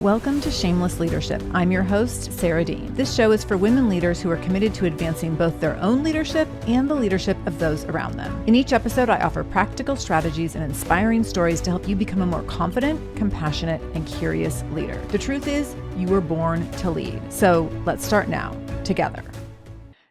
Welcome to Shameless Leadership. I'm your host, Sara. This show is for women leaders who are committed to advancing both their own leadership and the leadership of those around them. In each episode, I offer practical strategies and inspiring stories to help you become a more confident, compassionate, and curious leader. The truth is, you were born to lead. So let's start now, together.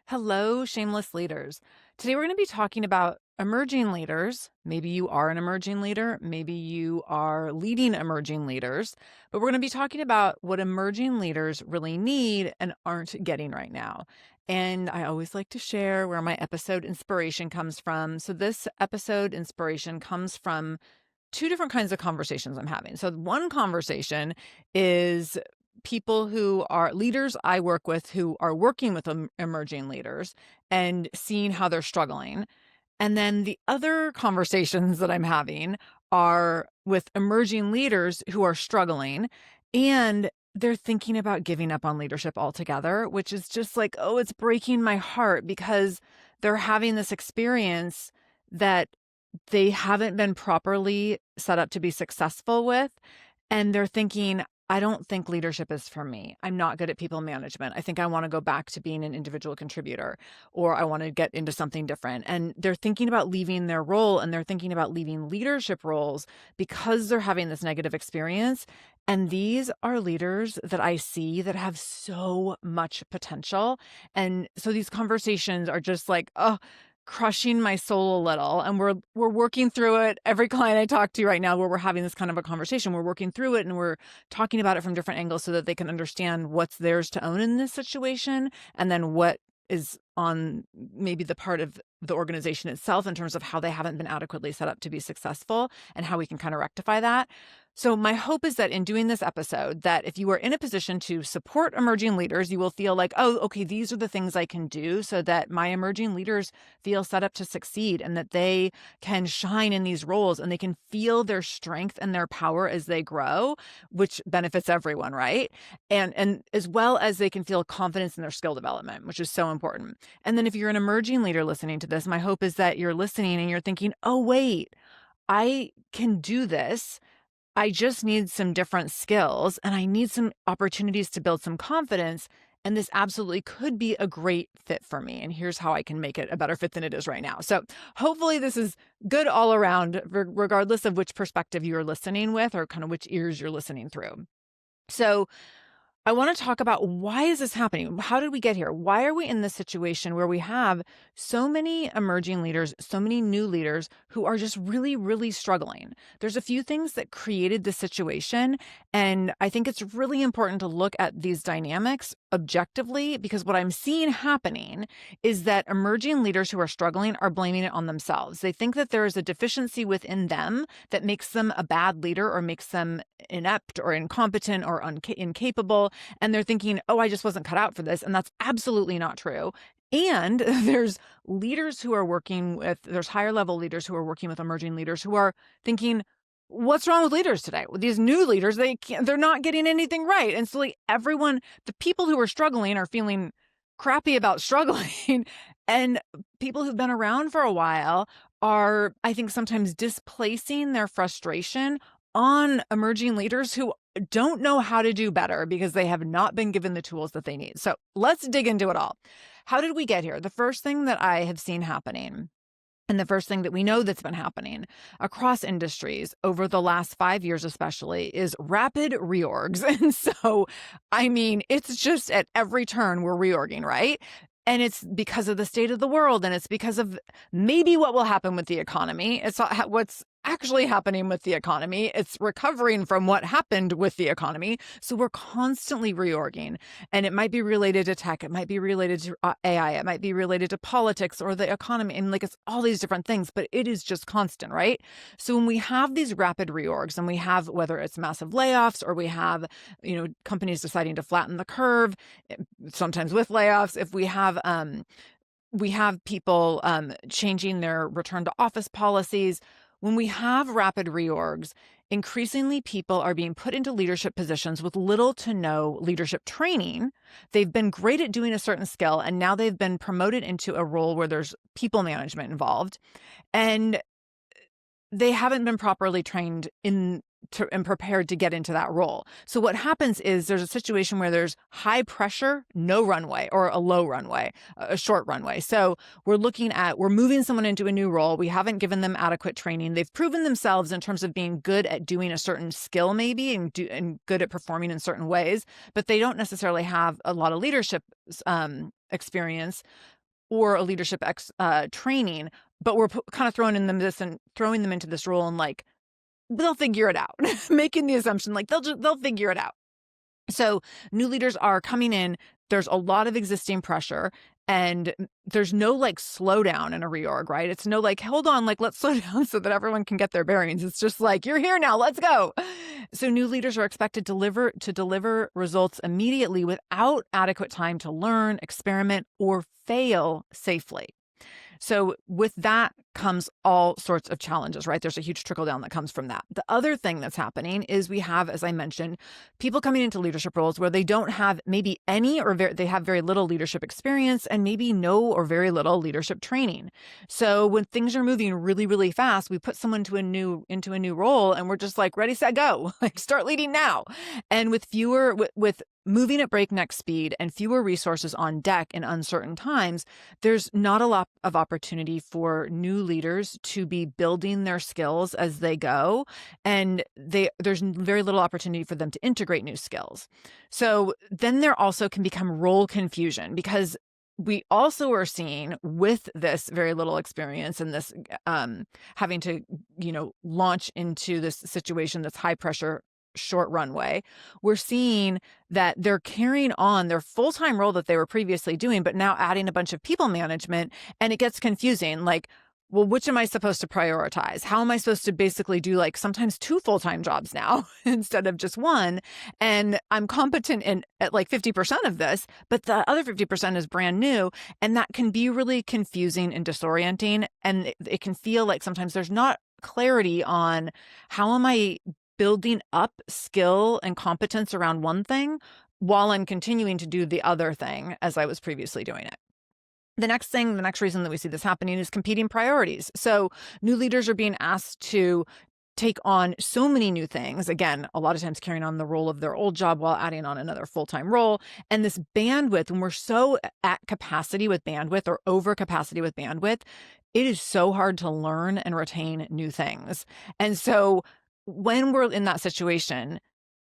Hello, Shameless Leaders. Today we're going to be talking about emerging leaders. Maybe you are an emerging leader. Maybe you are leading emerging leaders. But we're going to be talking about what emerging leaders really need and aren't getting right now. And I always like to share where my episode inspiration comes from. So this episode inspiration comes from two different kinds of conversations I'm having. So one conversation is people who are leaders I work with who are working with emerging leaders and seeing how they're struggling. And then the other conversations that I'm having are with emerging leaders who are struggling and they're thinking about giving up on leadership altogether, which is just like, oh, it's breaking my heart because they're having this experience that they haven't been properly set up to be successful with. And they're thinking, I don't think leadership is for me. I'm not good at people management. I think I want to go back to being an individual contributor, or I want to get into something different. And they're thinking about leaving their role and they're thinking about leaving leadership roles because they're having this negative experience. And these are leaders that I see that have so much potential. And so these conversations are just like, oh, crushing my soul a little. And we're working through it. Every client I talk to right now where we're having this kind of a conversation, we're working through it and we're talking about it from different angles so that they can understand what's theirs to own in this situation and then what is on maybe the part of the organization itself in terms of how they haven't been adequately set up to be successful and how we can kind of rectify that. So my hope is that in doing this episode, that if you are in a position to support emerging leaders, you will feel like, oh, okay, these are the things I can do so that my emerging leaders feel set up to succeed and that they can shine in these roles and they can feel their strength and their power as they grow, which benefits everyone, right? And as well as they can feel confidence in their skill development, which is so important. And then if you're an emerging leader listening to this, my hope is that you're listening and you're thinking, oh, wait, I can do this. I just need some different skills and I need some opportunities to build some confidence. And this absolutely could be a great fit for me. And here's how I can make it a better fit than it is right now. So hopefully this is good all around, regardless of which perspective you're listening with or kind of which ears you're listening through. So I want to talk about why is this happening? How did we get here? Why are we in this situation where we have so many emerging leaders, so many new leaders who are just really, really struggling? There's a few things that created this situation. And I think it's really important to look at these dynamics objectively because what I'm seeing happening is that emerging leaders who are struggling are blaming it on themselves. They think that there is a deficiency within them that makes them a bad leader or makes them inept or incompetent or incapable. And they're thinking, oh, I just wasn't cut out for this. And that's absolutely not true. And there's leaders who are working with, there's higher level leaders who are working with emerging leaders who are thinking, what's wrong with leaders today? With these new leaders, they're not getting anything right. And so like everyone, the people who are struggling are feeling crappy about struggling. And people who've been around for a while are, I think, sometimes displacing their frustration on emerging leaders who don't know how to do better because they have not been given the tools that they need. So let's dig into it all. How did we get here? The first thing that I have seen happening, and the first thing that we know that's been happening across industries over the last 5 years especially, is rapid reorgs. And so, I mean, it's just at every turn we're reorging, right? And it's because of the state of the world, and it's because of maybe what will happen with the economy. It's not what's actually happening with the economy. It's recovering from what happened with the economy. So we're constantly reorging, and it might be related to tech. It might be related to AI. It might be related to politics or the economy. And like, it's all these different things, but it is just constant, right? So when we have these rapid reorgs and we have, whether it's massive layoffs or we have, companies deciding to flatten the curve, sometimes with layoffs, if we have people changing their return to office policies. When we have rapid reorgs, increasingly people are being put into leadership positions with little to no leadership training. They've been great at doing a certain skill, and now they've been promoted into a role where there's people management involved. And they haven't been properly trained in and prepared to get into that role. So what happens is there's a situation where there's high pressure, no runway, or a low runway, a short runway. So we're moving someone into a new role. We haven't given them adequate training. They've proven themselves in terms of being good at doing a certain skill maybe and good at performing in certain ways, but they don't necessarily have a lot of leadership experience or a leadership training, but we're kind of throwing them into this role and like, they'll figure it out, making the assumption like they'll figure it out. So new leaders are coming in. There's a lot of existing pressure and there's no like slowdown in a reorg, right? It's no like, hold on, like let's slow down so that everyone can get their bearings. It's just like, you're here now, let's go. So new leaders are expected to deliver results immediately without adequate time to learn, experiment, or fail safely. So with that comes all sorts of challenges, right? There's a huge trickle down that comes from that. The other thing that's happening is we have, as I mentioned, people coming into leadership roles where they don't have maybe any they have very little leadership experience and maybe no or very little leadership training. So when things are moving really, really fast, we put someone into a new role and we're just like, ready, set, go, like start leading now. And with moving at breakneck speed and fewer resources on deck in uncertain times, there's not a lot of opportunity for new leaders to be building their skills as they go. And there's very little opportunity for them to integrate new skills. So then there also can become role confusion because we also are seeing with this very little experience and this having to, launch into this situation that's high pressure, short runway, we're seeing that they're carrying on their full-time role that they were previously doing, but now adding a bunch of people management, and it gets confusing. Like, well, which am I supposed to prioritize? How am I supposed to basically do like sometimes 2 full-time jobs now instead of just one? And I'm competent at like 50% of this, but the other 50% is brand new. And that can be really confusing and disorienting. And it can feel like sometimes there's not clarity on how am I building up skill and competence around one thing while I'm continuing to do the other thing as I was previously doing it. The next reason that we see this happening is competing priorities. So new leaders are being asked to take on so many new things. Again, a lot of times carrying on the role of their old job while adding on another full-time role. And this bandwidth, when we're so at capacity with bandwidth or over capacity with bandwidth, it is so hard to learn and retain new things. And so when we're in that situation,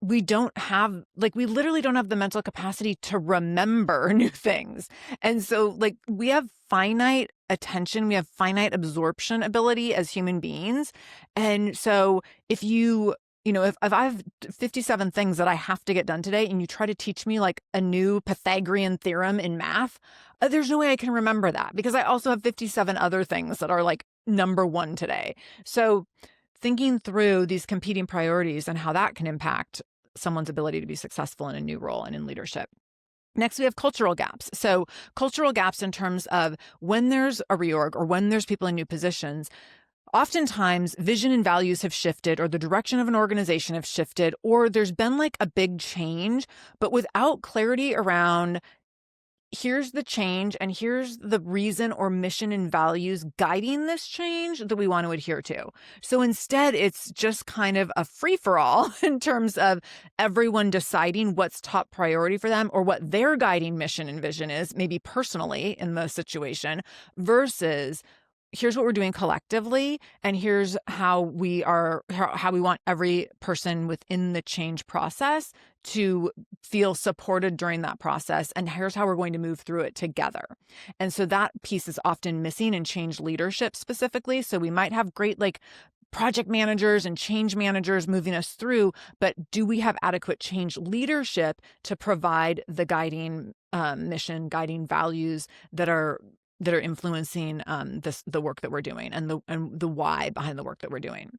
we literally don't have the mental capacity to remember new things. And so like we have finite attention, we have finite absorption ability as human beings. And so if if I have 57 things that I have to get done today and you try to teach me like a new Pythagorean theorem in math, there's no way I can remember that because I also have 57 other things that are like number one today. So thinking through these competing priorities and how that can impact someone's ability to be successful in a new role and in leadership. Next, we have cultural gaps. So cultural gaps in terms of when there's a reorg or when there's people in new positions, oftentimes vision and values have shifted or the direction of an organization have shifted, or there's been like a big change, but without clarity around here's the change and here's the reason or mission and values guiding this change that we want to adhere to. So instead, it's just kind of a free-for-all in terms of everyone deciding what's top priority for them or what their guiding mission and vision is, maybe personally in the situation, versus here's what we're doing collectively, and here's how we want every person within the change process to feel supported during that process. And here's how we're going to move through it together. And so that piece is often missing in change leadership specifically. So we might have great like project managers and change managers moving us through, but do we have adequate change leadership to provide the guiding mission, guiding values that are influencing the work that we're doing and the why behind the work that we're doing.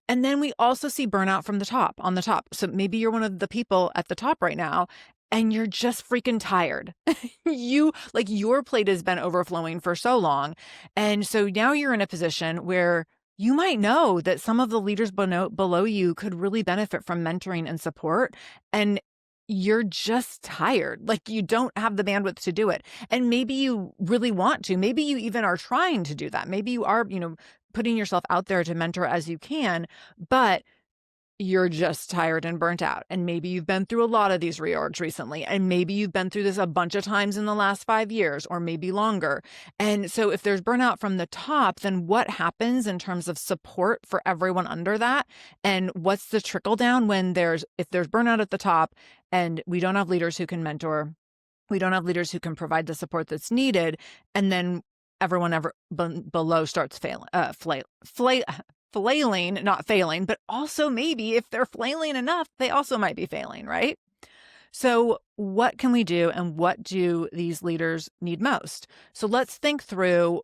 And then we also see burnout from on the top. So maybe you're one of the people at the top right now and you're just freaking tired. Your plate has been overflowing for so long. And so now you're in a position where you might know that some of the leaders below you could really benefit from mentoring and support. And you're just tired. Like you don't have the bandwidth to do it. And maybe you really want to. Maybe you even are trying to do that. Maybe you are, putting yourself out there to mentor as you can, but you're just tired and burnt out. And maybe you've been through a lot of these reorgs recently. And maybe you've been through this a bunch of times in the last 5 years or maybe longer. And so if there's burnout from the top, then what happens in terms of support for everyone under that? And what's the trickle down if there's burnout at the top and we don't have leaders who can mentor, we don't have leaders who can provide the support that's needed, and then everyone below starts flailing, not failing, but also maybe if they're flailing enough, they also might be failing, right? So what can we do and what do these leaders need most? So let's think through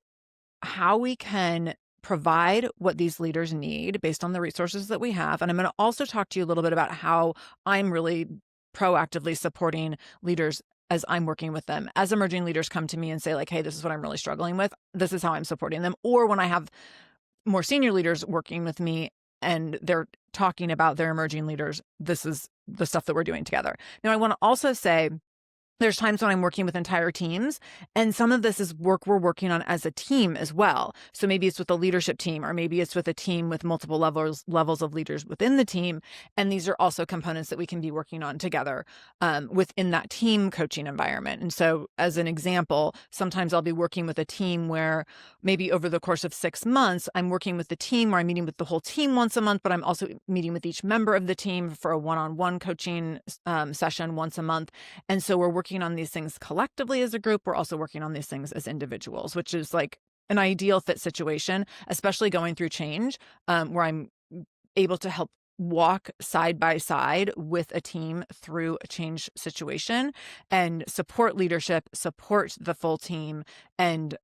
how we can provide what these leaders need based on the resources that we have. And I'm going to also talk to you a little bit about how I'm really proactively supporting leaders as I'm working with them. As emerging leaders come to me and say like, hey, this is what I'm really struggling with. This is how I'm supporting them. Or when I have more senior leaders working with me and they're talking about their emerging leaders, this is the stuff that we're doing together. Now, I want to also say there's times when I'm working with entire teams, and some of this is work we're working on as a team as well. So maybe it's with a leadership team, or maybe it's with a team with multiple levels of leaders within the team. And these are also components that we can be working on together within that team coaching environment. And so as an example, sometimes I'll be working with a team where maybe over the course of 6 months, I'm working with the team where I'm meeting with the whole team once a month, but I'm also meeting with each member of the team for a one-on-one coaching session once a month. And so we're working on these things collectively as a group. We're also working on these things as individuals, which is like an ideal fit situation, especially going through change, where I'm able to help walk side by side with a team through a change situation and support leadership, support the full team, and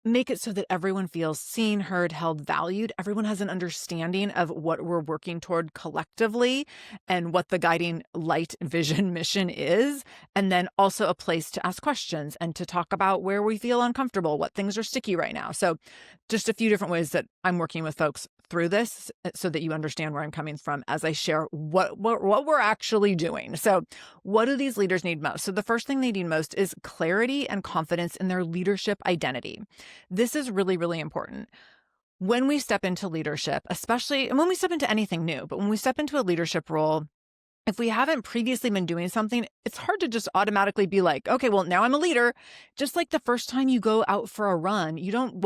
make it so that everyone feels seen, heard, held, valued. Everyone has an understanding of what we're working toward collectively and what the guiding light, vision, mission is. And then also a place to ask questions and to talk about where we feel uncomfortable, what things are sticky right now. So just a few different ways that I'm working with folks through this so that you understand where I'm coming from as I share what we're actually doing. So what do these leaders need most? So the first thing they need most is clarity and confidence in their leadership identity. This is really, really important. When we step into leadership, especially, and when we step into anything new, but when we step into a leadership role, if we haven't previously been doing something, it's hard to just automatically be like, okay, well, now I'm a leader. Just like the first time you go out for a run, you don't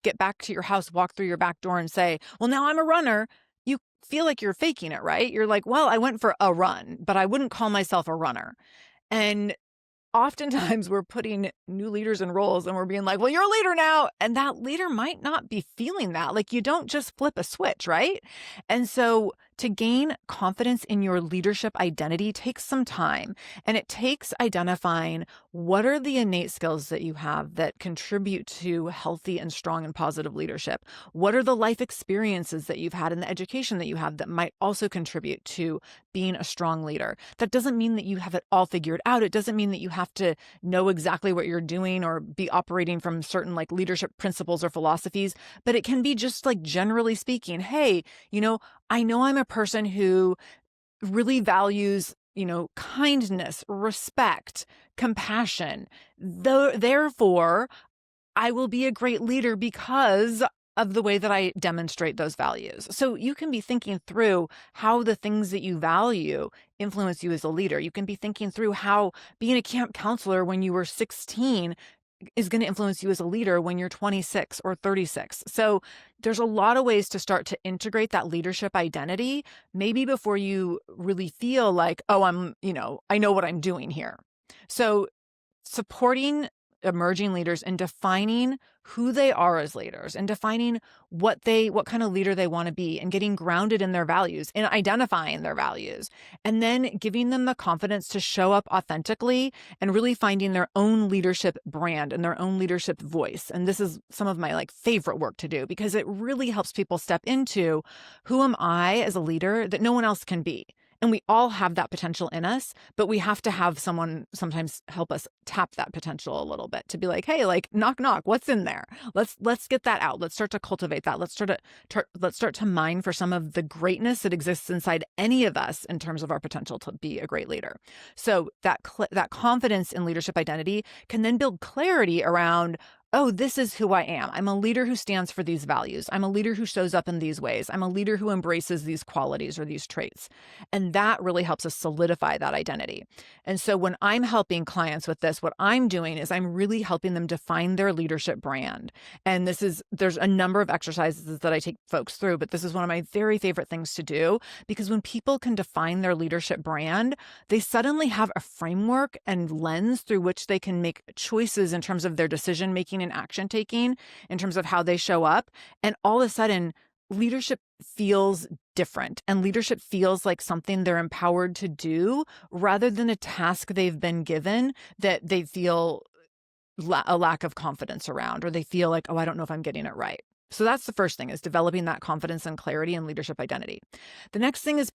get back to your house, walk through your back door and say, well, now I'm a runner. You feel like you're faking it, right? You're like, well, I went for a run, but I wouldn't call myself a runner. And oftentimes we're putting new leaders in roles and we're being like, well, you're a leader now. And that leader might not be feeling that. Like you don't just flip a switch, right? And so to gain confidence in your leadership identity takes some time, and it takes identifying what are the innate skills that you have that contribute to healthy and strong and positive leadership. What are the life experiences that you've had and the education that you have that might also contribute to being a strong leader? That doesn't mean that you have it all figured out. It doesn't mean that you have to know exactly what you're doing or be operating from certain like leadership principles or philosophies, but it can be just like generally speaking, hey, I know I'm a person who really values, kindness, respect, compassion. Therefore, I will be a great leader because of the way that I demonstrate those values. So you can be thinking through how the things that you value influence you as a leader. You can be thinking through how being a camp counselor when you were 16 is going to influence you as a leader when you're 26 or 36. So there's a lot of ways to start to integrate that leadership identity, maybe before you really feel like, oh, I know what I'm doing here. So supporting emerging leaders and defining who they are as leaders and defining what kind of leader they want to be and getting grounded in their values and identifying their values, and then giving them the confidence to show up authentically and really finding their own leadership brand and their own leadership voice. And this is some of my favorite work to do because it really helps people step into who am I as a leader that no one else can be. And we all have that potential in us, but we have to have someone sometimes help us tap that potential a little bit to be like, hey, knock, knock, what's in there? Let's get that out. Let's start to cultivate that. Let's start to mine for some of the greatness that exists inside any of us in terms of our potential to be a great leader. So that confidence in leadership identity can then build clarity around, oh, this is who I am. I'm a leader who stands for these values. I'm a leader who shows up in these ways. I'm a leader who embraces these qualities or these traits. And that really helps us solidify that identity. And so when I'm helping clients with this, what I'm doing is I'm really helping them define their leadership brand. And there's a number of exercises that I take folks through, but this is one of my very favorite things to do, because when people can define their leadership brand, they suddenly have a framework and lens through which they can make choices in terms of their decision making and action taking, in terms of how they show up. And all of a sudden, leadership feels different, and leadership feels like something they're empowered to do rather than a task they've been given that they feel a lack of confidence around, or they feel like, oh, I don't know if I'm getting it right. So that's the first thing, is developing that confidence and clarity and leadership identity. The next thing is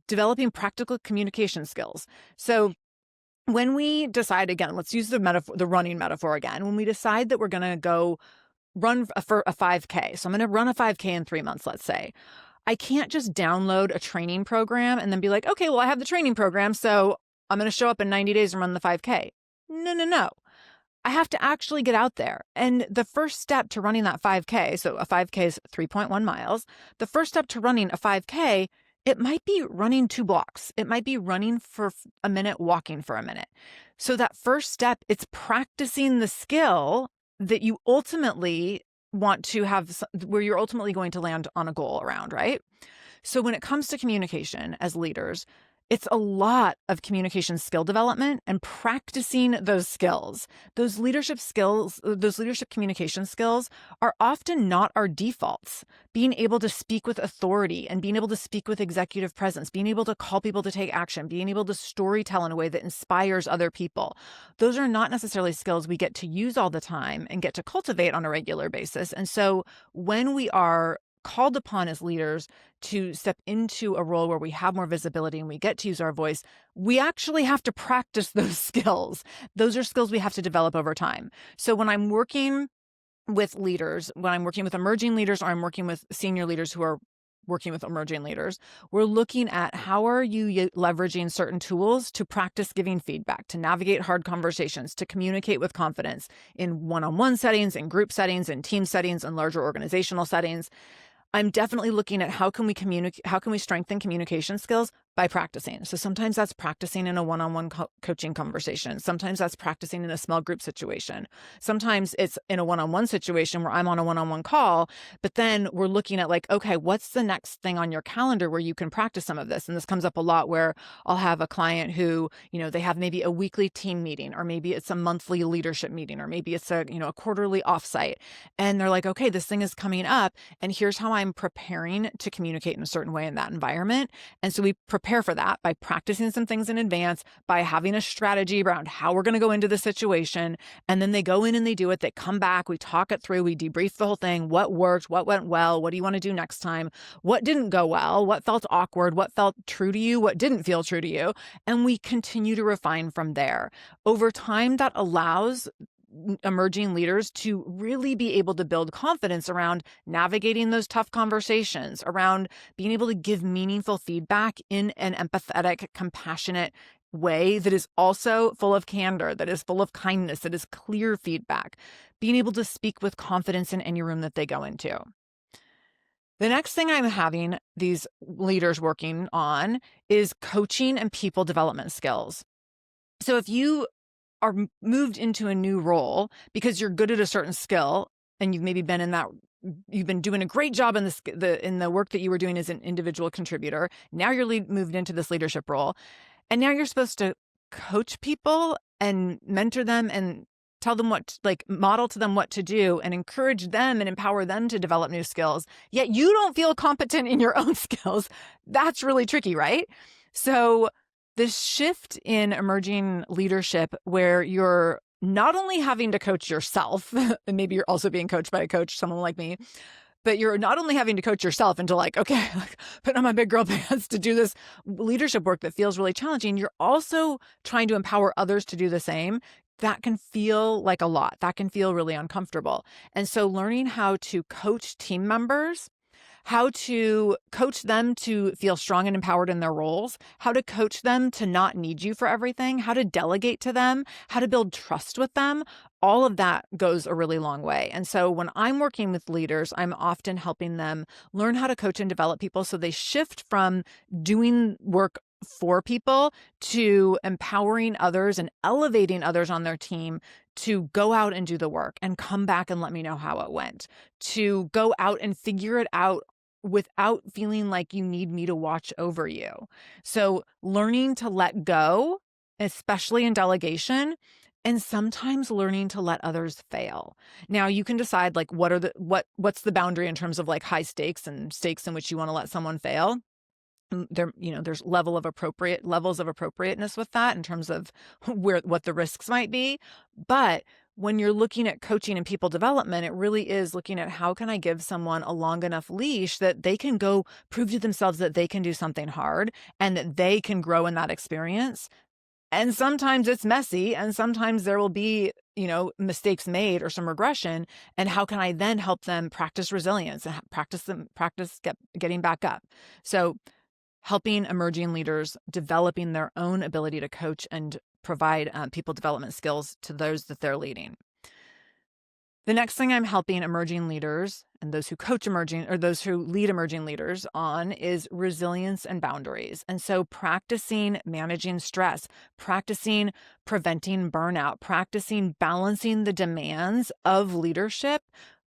developing practical communication skills. So when we decide, again, let's use the running metaphor again. When we decide that we're going to go run for a 5K, so I'm going to run a 5K in 3 months, let's say, I can't just download a training program and then be like, okay, well, I have the training program, so I'm going to show up in 90 days and run the 5K. No. I have to actually get out there. And the first step to running that 5K, so a 5K is 3.1 miles. The first step to running a 5K, it might be running 2 blocks. It might be running for a minute, walking for a minute. So that first step, it's practicing the skill that you ultimately want to have, where you're ultimately going to land on a goal around, right? So when it comes to communication as leaders, it's a lot of communication skill development and practicing those skills. Those leadership skills, those leadership communication skills are often not our defaults. Being able to speak with authority and being able to speak with executive presence, being able to call people to take action, being able to storytell in a way that inspires other people. Those are not necessarily skills we get to use all the time and get to cultivate on a regular basis. And so when we are called upon as leaders to step into a role where we have more visibility and we get to use our voice, we actually have to practice those skills. Those are skills we have to develop over time. So when I'm working with leaders, when I'm working with emerging leaders, or I'm working with senior leaders who are working with emerging leaders, we're looking at how are you leveraging certain tools to practice giving feedback, to navigate hard conversations, to communicate with confidence in one-on-one settings, in group settings, in team settings, in larger organizational settings. I'm definitely looking at how can we strengthen communication skills by practicing. So sometimes that's practicing in a one-on-one coaching conversation. Sometimes that's practicing in a small group situation. Sometimes it's in a one-on-one situation where I'm on a one-on-one call, but then we're looking at like, okay, what's the next thing on your calendar where you can practice some of this? And this comes up a lot where I'll have a client who, they have maybe a weekly team meeting, or maybe it's a monthly leadership meeting, or maybe it's a quarterly offsite. And they're like, okay, this thing is coming up, and here's how I'm preparing to communicate in a certain way in that environment. And so we prepare for that by practicing some things in advance, by having a strategy around how we're going to go into the situation. And then they go in and they do it. They come back, we talk it through, we debrief the whole thing. What worked? What went well? What do you want to do next time? What didn't go well? What felt awkward? What felt true to you? What didn't feel true to you? And we continue to refine from there. Over time, that allows emerging leaders to really be able to build confidence around navigating those tough conversations, around being able to give meaningful feedback in an empathetic, compassionate way that is also full of candor, that is full of kindness, that is clear feedback, being able to speak with confidence in any room that they go into. The next thing I'm having these leaders working on is coaching and people development skills. So if you are moved into a new role because you're good at a certain skill and you've maybe been you've been doing a great job in the work that you were doing as an individual contributor. Now you're moved into this leadership role, and now you're supposed to coach people and mentor them and tell them model to them what to do and encourage them and empower them to develop new skills. Yet you don't feel competent in your own skills. That's really tricky, right? So this shift in emerging leadership where you're not only having to coach yourself, and maybe you're also being coached by a coach, someone like me, but you're not only having to coach yourself into put on my big girl pants to do this leadership work that feels really challenging, you're also trying to empower others to do the same. That can feel like a lot. That can feel really uncomfortable. And so learning how to coach team members, how to coach them to feel strong and empowered in their roles, how to coach them to not need you for everything, how to delegate to them, how to build trust with them. all of that goes a really long way. And so when I'm working with leaders, I'm often helping them learn how to coach and develop people so they shift from doing work for people to empowering others and elevating others on their team to go out and do the work and come back and let me know how it went, to go out and figure it out without feeling like you need me to watch over you. So learning to let go, especially in delegation, and sometimes learning to let others fail. Now you can decide like what's the boundary in terms of like high stakes and stakes in which you want to let someone fail. There's levels of appropriateness with that in terms of what the risks might be. But when you're looking at coaching and people development, it really is looking at how can I give someone a long enough leash that they can go prove to themselves that they can do something hard and that they can grow in that experience. And sometimes it's messy and sometimes there will be, mistakes made or some regression. And how can I then help them practice resilience and practice getting back up? So helping emerging leaders developing their own ability to coach and provide people development skills to those that they're leading. The next thing I'm helping emerging leaders and those who coach emerging or those who lead emerging leaders on is resilience and boundaries. And so practicing managing stress, practicing preventing burnout, practicing balancing the demands of leadership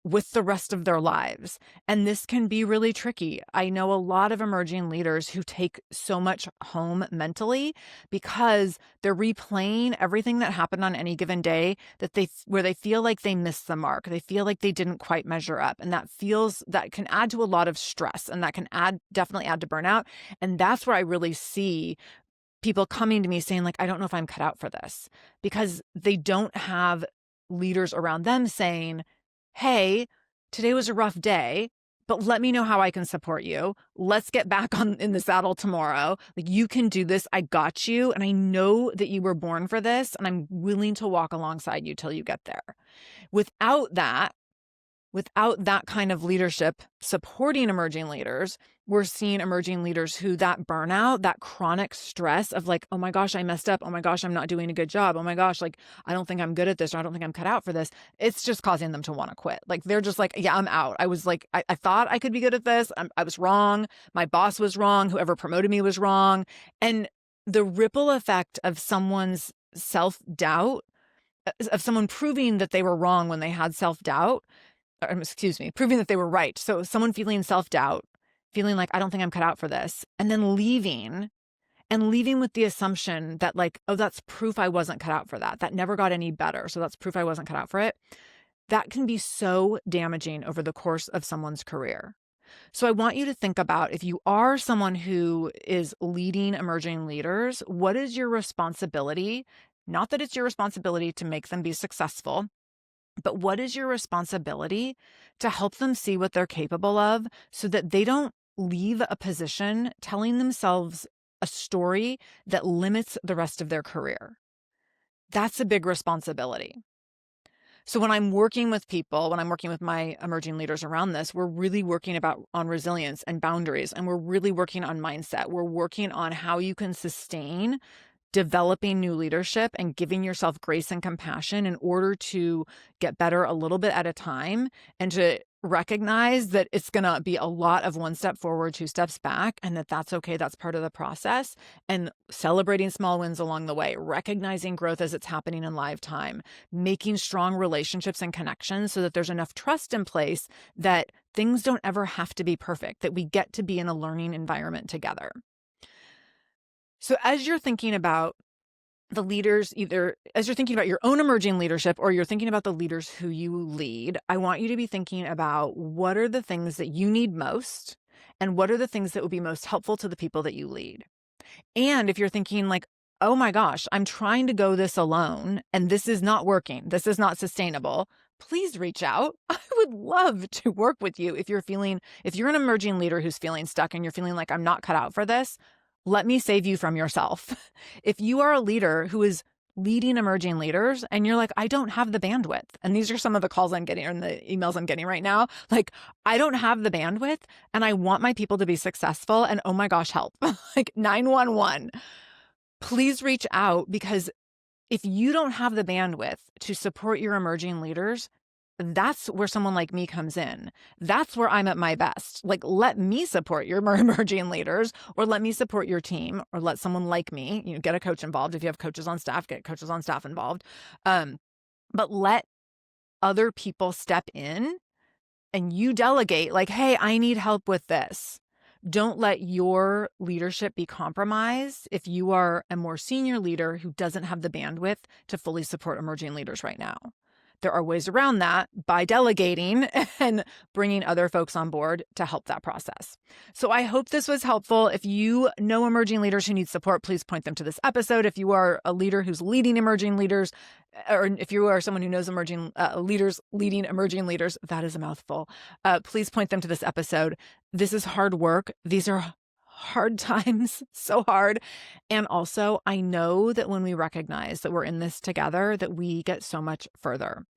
with the rest of their lives. And this can be really tricky. I know a lot of emerging leaders who take so much home mentally because they're replaying everything that happened on any given day where they feel like they missed the mark. They feel like they didn't quite measure up. And that can add to a lot of stress and that can definitely add to burnout. And that's where I really see people coming to me saying like, I don't know if I'm cut out for this, because they don't have leaders around them saying, hey, today was a rough day, but let me know how I can support you. Let's get back in the saddle tomorrow. Like, you can do this. I got you. And I know that you were born for this, and I'm willing to walk alongside you till you get there. Without that kind of leadership supporting emerging leaders, we're seeing emerging leaders who that burnout, that chronic stress of like, oh my gosh, I messed up. Oh my gosh, I'm not doing a good job. Oh my gosh, like, I don't think I'm good at this, or I don't think I'm cut out for this. It's just causing them to want to quit. Like, they're just like, yeah, I'm out. I was like, I thought I could be good at this. I was wrong. My boss was wrong. Whoever promoted me was wrong. And the ripple effect of someone's self-doubt, of someone proving that they were wrong when they had self-doubt, proving that they were right. So someone feeling self-doubt, feeling like, I don't think I'm cut out for this, and then leaving with the assumption that like, oh, that's proof I wasn't cut out for that. That never got any better. So that's proof I wasn't cut out for it. That can be so damaging over the course of someone's career. So I want you to think about, if you are someone who is leading emerging leaders, what is your responsibility? Not that it's your responsibility to make them be successful, but what is your responsibility to help them see what they're capable of so that they don't leave a position telling themselves a story that limits the rest of their career? That's a big responsibility. So when I'm working with people, when I'm working with my emerging leaders around this, we're really working on resilience and boundaries, and we're really working on mindset. We're working on how you can sustain developing new leadership and giving yourself grace and compassion in order to get better a little bit at a time, and to recognize that it's going to be a lot of one step forward, two steps back, and that's okay. That's part of the process. And celebrating small wins along the way, recognizing growth as it's happening in live time, making strong relationships and connections so that there's enough trust in place that things don't ever have to be perfect, that we get to be in a learning environment together. So as you're thinking about the leaders, either as you're thinking about your own emerging leadership or you're thinking about the leaders who you lead, I want you to be thinking about what are the things that you need most and what are the things that would be most helpful to the people that you lead. And if you're thinking like, oh my gosh, I'm trying to go this alone and this is not working, this is not sustainable, please reach out. I would love to work with you. If you're an emerging leader who's feeling stuck and you're feeling like, I'm not cut out for this, let me save you from yourself. If you are a leader who is leading emerging leaders and you're like, I don't have the bandwidth, and these are some of the calls I'm getting or the emails I'm getting right now, like, I don't have the bandwidth and I want my people to be successful, and oh my gosh, help, like 911, please reach out, because if you don't have the bandwidth to support your emerging leaders, that's where someone like me comes in. That's where I'm at my best. Like, let me support your emerging leaders, or let me support your team, or let someone like me, get a coach involved. If you have coaches on staff, get coaches on staff involved. But let other people step in and you delegate, like, hey, I need help with this. Don't let your leadership be compromised if you are a more senior leader who doesn't have the bandwidth to fully support emerging leaders right now. There are ways around that by delegating and bringing other folks on board to help that process. So I hope this was helpful. If you know emerging leaders who need support, please point them to this episode. If you are a leader who's leading emerging leaders, or if you are someone who knows emerging leaders leading emerging leaders, that is a mouthful. Please point them to this episode. This is hard work. These are hard times, so hard. And also, I know that when we recognize that we're in this together, that we get so much further.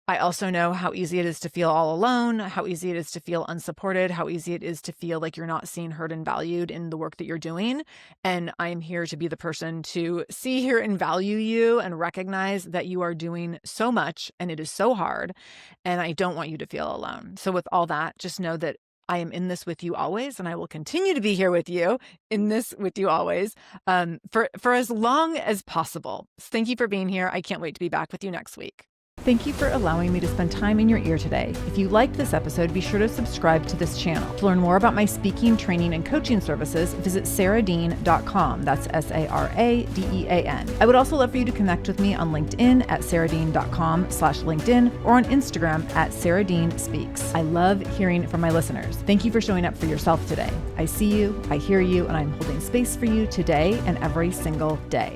I also know how easy it is to feel all alone, how easy it is to feel unsupported, how easy it is to feel like you're not seen, heard, and valued in the work that you're doing. And I am here to be the person to see, hear, and value you and recognize that you are doing so much and it is so hard. And I don't want you to feel alone. So with all that, just know that I am in this with you always, and I will continue to be here with you, in this with you always, for as long as possible. So thank you for being here. I can't wait to be back with you next week. Thank you for allowing me to spend time in your ear today. If you liked this episode, be sure to subscribe to this channel. To learn more about my speaking, training, and coaching services, visit saradean.com. That's SARADEAN. I would also love for you to connect with me on LinkedIn at saradean.com/LinkedIn or on Instagram at saradeanspeaks. I love hearing from my listeners. Thank you for showing up for yourself today. I see you, I hear you, and I'm holding space for you today and every single day.